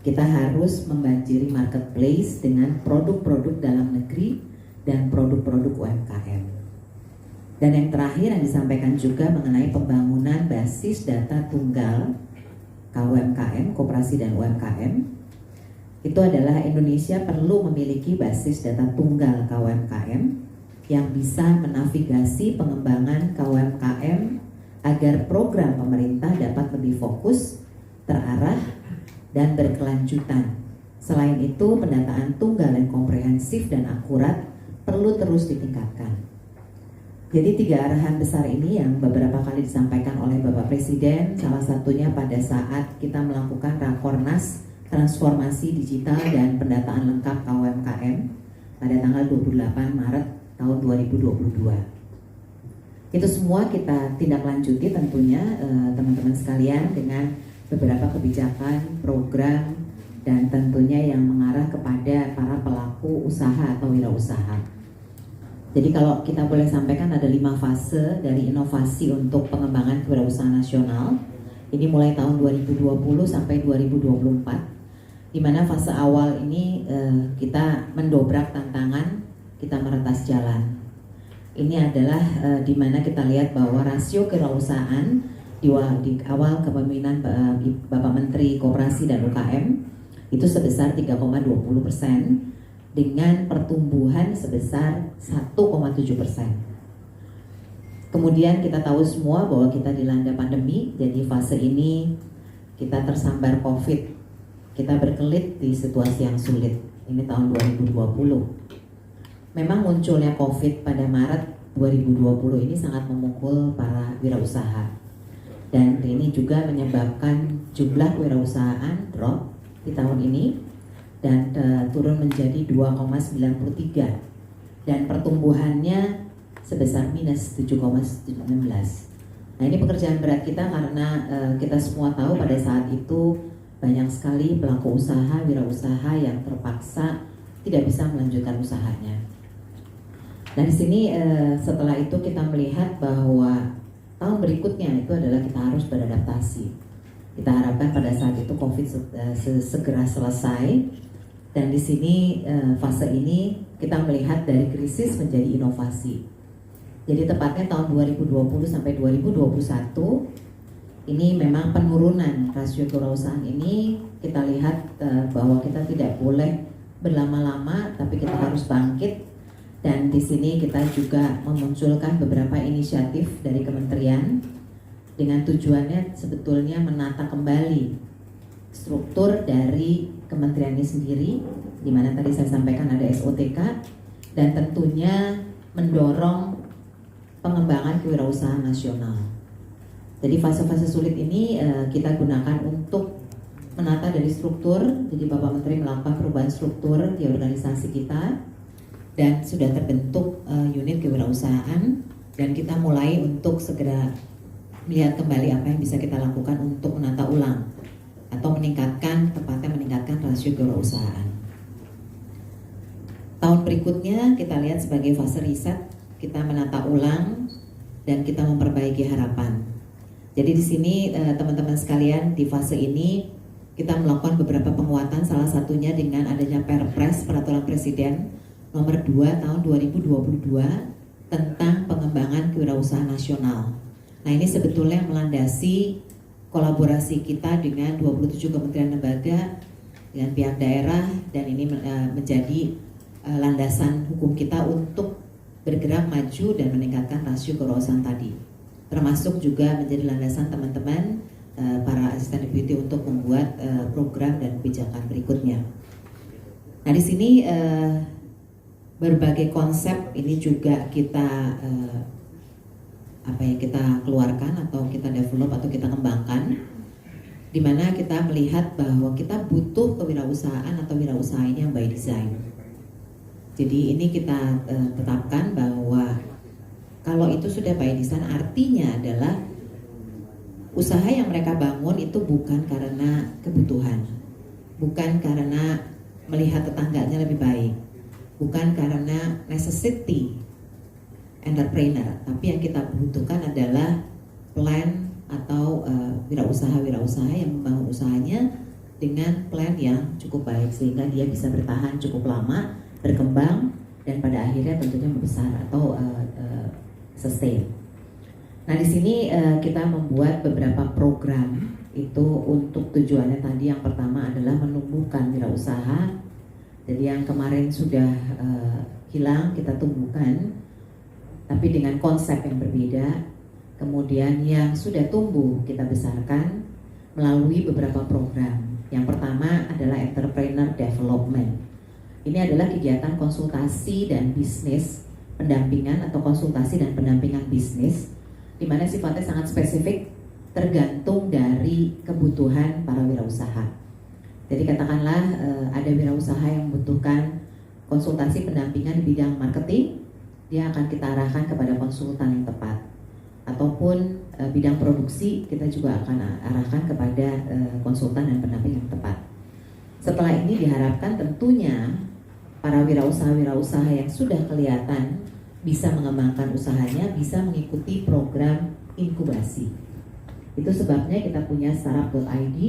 Kita harus membanjiri marketplace dengan produk-produk dalam negeri dan produk-produk UMKM. Dan yang terakhir yang disampaikan juga mengenai pembangunan basis data tunggal KUMKM, koperasi dan UMKM. Itu adalah Indonesia perlu memiliki basis data tunggal KUMKM yang bisa menavigasi pengembangan KUMKM agar program pemerintah dapat lebih fokus, terarah, dan berkelanjutan. Selain itu, pendataan tunggal yang komprehensif dan akurat perlu terus ditingkatkan. Jadi 3 arahan besar ini yang beberapa kali disampaikan oleh Bapak Presiden, salah satunya pada saat kita melakukan Rakornas Transformasi Digital dan Pendataan Lengkap KUMKM pada tanggal 28 Maret tahun 2022. Itu semua kita tindak lanjuti tentunya teman-teman sekalian dengan beberapa kebijakan, program, dan tentunya yang mengarah kepada para pelaku usaha atau wirausaha. Jadi kalau kita boleh sampaikan ada 5 fase dari inovasi untuk pengembangan kewirausahaan nasional. Ini mulai tahun 2020 sampai 2024. Di mana fase awal ini kita mendobrak tantangan, kita meretas jalan. Ini adalah di mana kita lihat bahwa rasio kewirausahaan di awal kepemimpinan Bapak Menteri Koperasi dan UKM itu sebesar 3,20%. Dengan pertumbuhan sebesar 1,7%. Kemudian kita tahu semua bahwa kita dilanda pandemi, jadi fase ini kita tersambar COVID, kita berkelit di situasi yang sulit. Ini tahun 2020. Memang munculnya COVID pada Maret 2020 ini sangat memukul para wirausaha, dan ini juga menyebabkan jumlah kewirausahaan drop di tahun ini dan turun menjadi 2,93 dan pertumbuhannya sebesar minus 7,16. Nah, ini pekerjaan berat kita karena kita semua tahu pada saat itu banyak sekali pelaku usaha, wirausaha yang terpaksa tidak bisa melanjutkan usahanya. Nah, di sini setelah itu kita melihat bahwa tahun berikutnya itu adalah kita harus beradaptasi. Kita harapkan pada saat itu COVID segera selesai. Dan di sini fase ini kita melihat dari krisis menjadi inovasi. Jadi tepatnya tahun 2020 sampai 2021 ini memang penurunan rasio kewirausahaan ini kita lihat bahwa kita tidak boleh berlama-lama, tapi kita harus bangkit. Dan di sini kita juga memunculkan beberapa inisiatif dari kementerian dengan tujuannya sebetulnya menata kembali struktur dari kementerian ini sendiri, di mana tadi saya sampaikan ada SOTK, dan tentunya mendorong pengembangan kewirausahaan nasional. Jadi fase-fase sulit ini kita gunakan untuk menata dari struktur. Jadi Bapak Menteri melakukan perubahan struktur di organisasi kita dan sudah terbentuk unit kewirausahaan, dan kita mulai untuk segera melihat kembali apa yang bisa kita lakukan untuk menata ulang atau tepatnya meningkatkan rasio kewirausahaan. Tahun berikutnya kita lihat sebagai fase riset, kita menata ulang dan kita memperbaiki harapan. Jadi di sini teman-teman sekalian, di fase ini kita melakukan beberapa penguatan, salah satunya dengan adanya Perpres Peraturan Presiden nomor 2 tahun 2022 tentang pengembangan kewirausahaan nasional. Nah, ini sebetulnya melandasi kolaborasi kita dengan 27 kementerian lembaga dengan pihak daerah, dan ini menjadi landasan hukum kita untuk bergerak maju dan meningkatkan rasio kewirausahaan tadi, termasuk juga menjadi landasan teman-teman para asisten deputi untuk membuat program dan kebijakan berikutnya. Nah, di sini berbagai konsep ini juga kita kita keluarkan atau kita develop atau kita kembangkan, di mana kita melihat bahwa kita butuh kewirausahaan atau wirausaha ini yang by design. Jadi ini kita tetapkan bahwa kalau itu sudah by design, artinya adalah usaha yang mereka bangun itu bukan karena kebutuhan, bukan karena melihat tetangganya lebih baik, bukan karena necessity entrepreneur, tapi yang kita butuhkan adalah plan atau wirausaha-wirausaha yang membangun usahanya dengan plan yang cukup baik sehingga dia bisa bertahan cukup lama, berkembang, dan pada akhirnya tentunya membesar atau sustain. Nah di sini kita membuat beberapa program itu untuk tujuannya tadi. Yang pertama adalah menumbuhkan wirausaha. Jadi yang kemarin sudah hilang kita tumbuhkan, tapi dengan konsep yang berbeda. Kemudian yang sudah tumbuh kita besarkan melalui beberapa program. Yang pertama adalah Entrepreneur Development. Ini adalah kegiatan konsultasi dan bisnis, pendampingan atau konsultasi dan pendampingan bisnis, di mana sifatnya sangat spesifik tergantung dari kebutuhan para wirausaha. Jadi katakanlah ada wirausaha yang membutuhkan konsultasi pendampingan di bidang marketing, dia akan kita arahkan kepada konsultan yang tepat. Ataupun bidang produksi, kita juga akan arahkan kepada konsultan dan pendamping yang tepat. Setelah ini diharapkan tentunya para wirausaha-wirausaha yang sudah kelihatan bisa mengembangkan usahanya, bisa mengikuti program inkubasi. Itu sebabnya kita punya startup.id.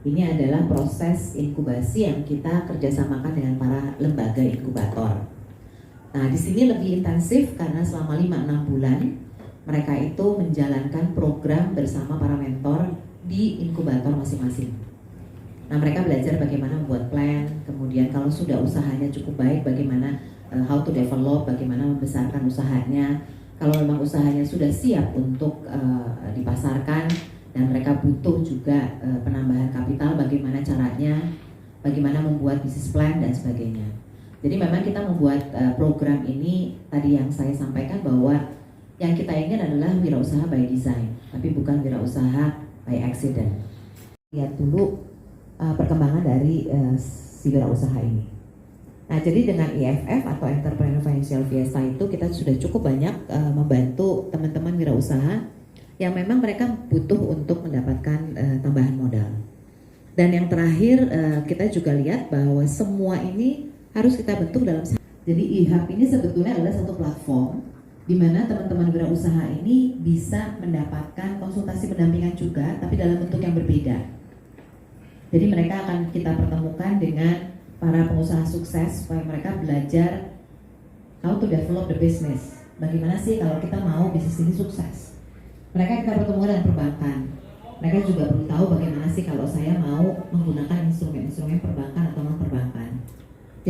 Ini adalah proses inkubasi yang kita kerjasamakan dengan para lembaga inkubator. Nah, di sini lebih intensif karena selama 5-6 bulan mereka itu menjalankan program bersama para mentor di inkubator masing-masing. Nah, mereka belajar bagaimana membuat plan, kemudian kalau sudah usahanya cukup baik, bagaimana how to develop, bagaimana membesarkan usahanya. Kalau memang usahanya sudah siap untuk dipasarkan dan mereka butuh juga penambahan kapital, bagaimana caranya, bagaimana membuat bisnis plan dan sebagainya. Jadi memang kita membuat program ini tadi yang saya sampaikan bahwa yang kita ingin adalah wirausaha by design, tapi bukan wirausaha by accident. Lihat dulu perkembangan dari si wirausaha ini. Nah, jadi dengan EFF atau Entrepreneur Financial Fiesta itu kita sudah cukup banyak membantu teman-teman wirausaha yang memang mereka butuh untuk mendapatkan tambahan modal. Dan yang terakhir kita juga lihat bahwa semua ini harus kita bentuk dalam. Jadi eHub ini sebetulnya adalah satu platform di mana teman-teman wirausaha ini bisa mendapatkan konsultasi pendampingan juga, tapi dalam bentuk yang berbeda. Jadi mereka akan kita pertemukan dengan para pengusaha sukses supaya mereka belajar how to develop the business. Bagaimana sih kalau kita mau bisnis ini sukses? Mereka kita pertemukan dengan perbankan. Mereka juga perlu tahu bagaimana sih kalau saya mau menggunakan instrumen-instrumen perbankan atau non-perbankan.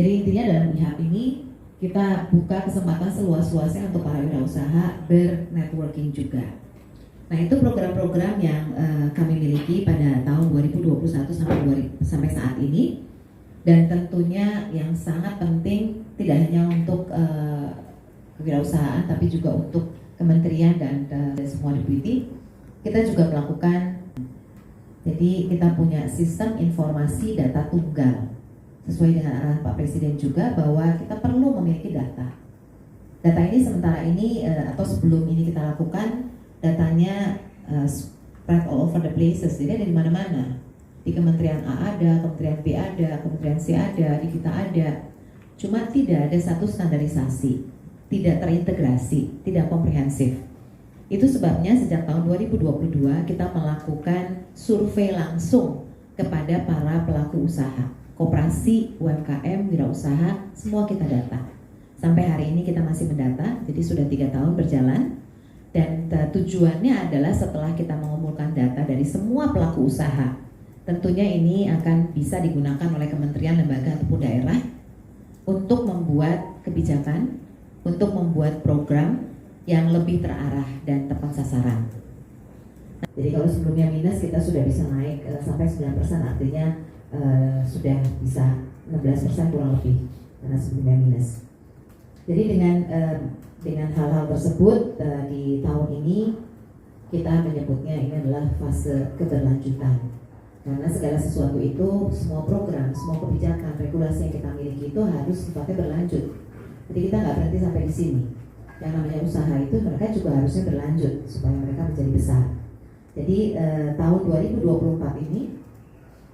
Jadi intinya dalam eHub ini kita buka kesempatan seluas-luasnya untuk para wirausaha bernetworking juga. Nah, itu program-program yang kami miliki pada tahun 2021 sampai saat ini. Dan tentunya yang sangat penting tidak hanya untuk kewirausahaan tapi juga untuk kementerian dan semua deputi, kita juga melakukan. Jadi kita punya sistem informasi data tunggal sesuai dengan arahan Pak Presiden juga bahwa kita perlu memiliki data. Data ini sementara ini atau sebelum ini kita lakukan datanya spread all over the places, jadi ada di mana-mana. Di Kementerian A ada, Kementerian B ada, Kementerian C ada, di kita ada. Cuma tidak ada satu standarisasi, tidak terintegrasi, tidak komprehensif. Itu sebabnya sejak tahun 2022 kita melakukan survei langsung kepada para pelaku usaha, koperasi, UMKM, wirausaha, semua kita data. Sampai hari ini kita masih mendata, jadi sudah 3 tahun berjalan. Dan tujuannya adalah setelah kita mengumpulkan data dari semua pelaku usaha, tentunya ini akan bisa digunakan oleh kementerian, lembaga, ataupun daerah untuk membuat kebijakan, untuk membuat program yang lebih terarah dan tepat sasaran. Jadi kalau sebelumnya minus, kita sudah bisa naik sampai 9%, artinya sudah bisa 16% kurang lebih karena sebelumnya minus. Jadi dengan hal-hal tersebut di tahun ini kita menyebutnya ini adalah fase keberlanjutan. Karena segala sesuatu itu, semua program, semua kebijakan, regulasi yang kita miliki itu harus sifatnya berlanjut. Jadi kita nggak berhenti sampai di sini. Yang namanya usaha itu mereka juga harusnya berlanjut supaya mereka menjadi besar. Jadi tahun 2024 ini,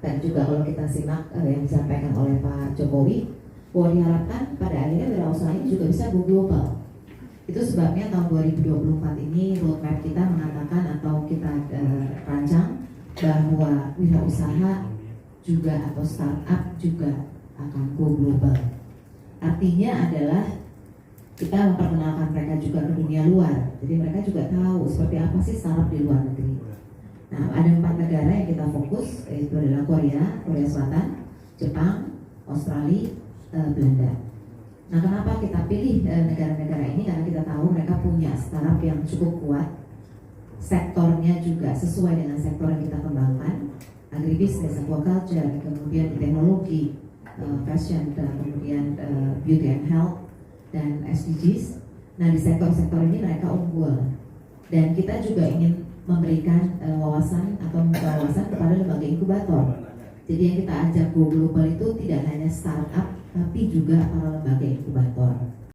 dan juga kalau kita simak yang disampaikan oleh Pak Jokowi, bahwa diharapkan pada akhirnya wirausaha ini juga bisa go global. Itu sebabnya tahun 2024 ini roadmap kita mengatakan atau kita rancang bahwa wirausaha juga atau startup juga akan go global. Artinya adalah kita memperkenalkan mereka juga ke dunia luar. Jadi mereka juga tahu seperti apa sih startup di luar negeri. Nah, ada 4 negara yang kita fokus, yaitu adalah Korea, Korea Selatan, Jepang, Australia, Belanda. Nah, kenapa kita pilih negara-negara ini? Karena kita tahu mereka punya startup yang cukup kuat, sektornya juga sesuai dengan sektor yang kita kembangkan, agribisnis, aquaculture, kemudian di teknologi, fashion, dan kemudian beauty and health, dan SDGs. Nah, di sektor-sektor ini mereka unggul, dan kita juga ingin memberikan wawasan atau membuka wawasan kepada lembaga inkubator. Jadi yang kita ajak go global itu tidak hanya startup, tapi juga para lembaga inkubator.